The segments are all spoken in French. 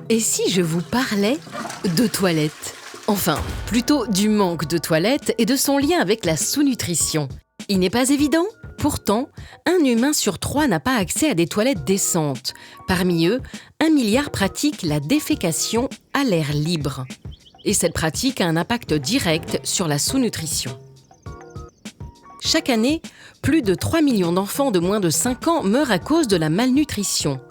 Et si je vous parlais de toilettes? Enfin, plutôt du manque de toilettes et de son lien avec la sous-nutrition. Il n'est pas évident? Pourtant, un humain sur 3 n'a pas accès à des toilettes décentes. Parmi eux, 1 milliard pratiquent la défécation à l'air libre. Et cette pratique a un impact direct sur la sous-nutrition. Chaque année, plus de 3 millions d'enfants de moins de 5 ans meurent à cause de la malnutrition.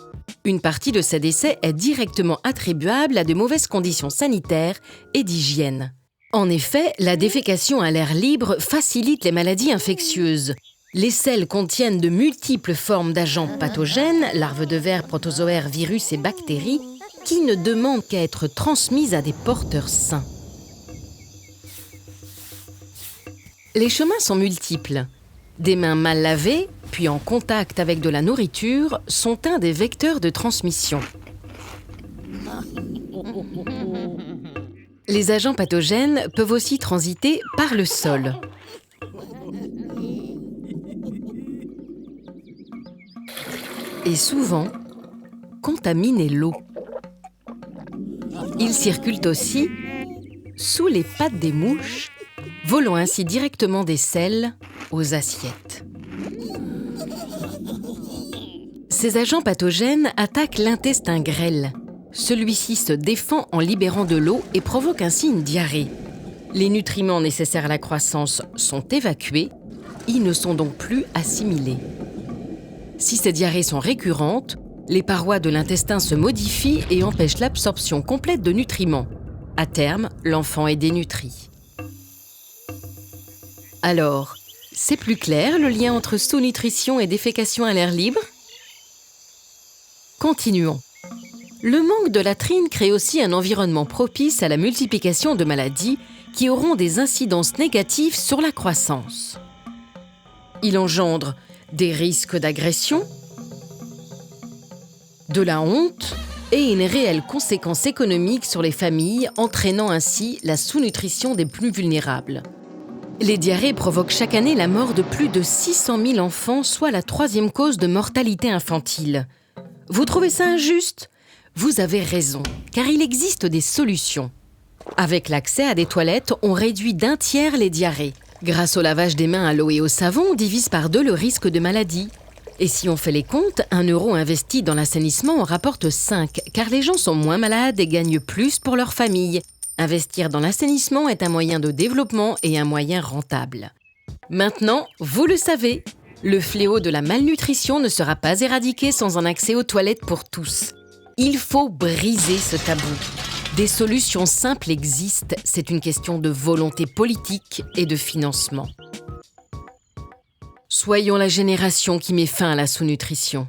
Une partie de ces décès est directement attribuable à de mauvaises conditions sanitaires et d'hygiène. En effet, la défécation à l'air libre facilite les maladies infectieuses. Les selles contiennent de multiples formes d'agents pathogènes, larves de vers, protozoaires, virus et bactéries, qui ne demandent qu'à être transmises à des porteurs sains. Les chemins sont multiples. Des mains mal lavées, puis en contact avec de la nourriture, sont un des vecteurs de transmission. Les agents pathogènes peuvent aussi transiter par le sol. Et souvent, contaminer l'eau. Ils circulent aussi sous les pattes des mouches, volant ainsi directement des selles aux assiettes. Ces agents pathogènes attaquent l'intestin grêle. Celui-ci se défend en libérant de l'eau et provoque ainsi une diarrhée. Les nutriments nécessaires à la croissance sont évacués, ils ne sont donc plus assimilés. Si ces diarrhées sont récurrentes, les parois de l'intestin se modifient et empêchent l'absorption complète de nutriments. À terme, l'enfant est dénutri. Alors, c'est plus clair le lien entre sous-nutrition et défécation à l'air libre? Continuons. Le manque de latrines crée aussi un environnement propice à la multiplication de maladies qui auront des incidences négatives sur la croissance. Il engendre des risques d'agression, de la honte et une réelle conséquence économique sur les familles, entraînant ainsi la sous-nutrition des plus vulnérables. Les diarrhées provoquent chaque année la mort de plus de 600 000 enfants, soit la 3e cause de mortalité infantile. Vous trouvez ça injuste? Vous avez raison, car il existe des solutions. Avec l'accès à des toilettes, on réduit d'1 tiers les diarrhées. Grâce au lavage des mains à l'eau et au savon, on divise par 2 le risque de maladie. Et si on fait les comptes, 1 euro investi dans l'assainissement en rapporte 5, car les gens sont moins malades et gagnent plus pour leur famille. Investir dans l'assainissement est un moyen de développement et un moyen rentable. Maintenant, vous le savez, le fléau de la malnutrition ne sera pas éradiqué sans un accès aux toilettes pour tous. Il faut briser ce tabou. Des solutions simples existent, c'est une question de volonté politique et de financement. Soyons la génération qui met fin à la sous-nutrition.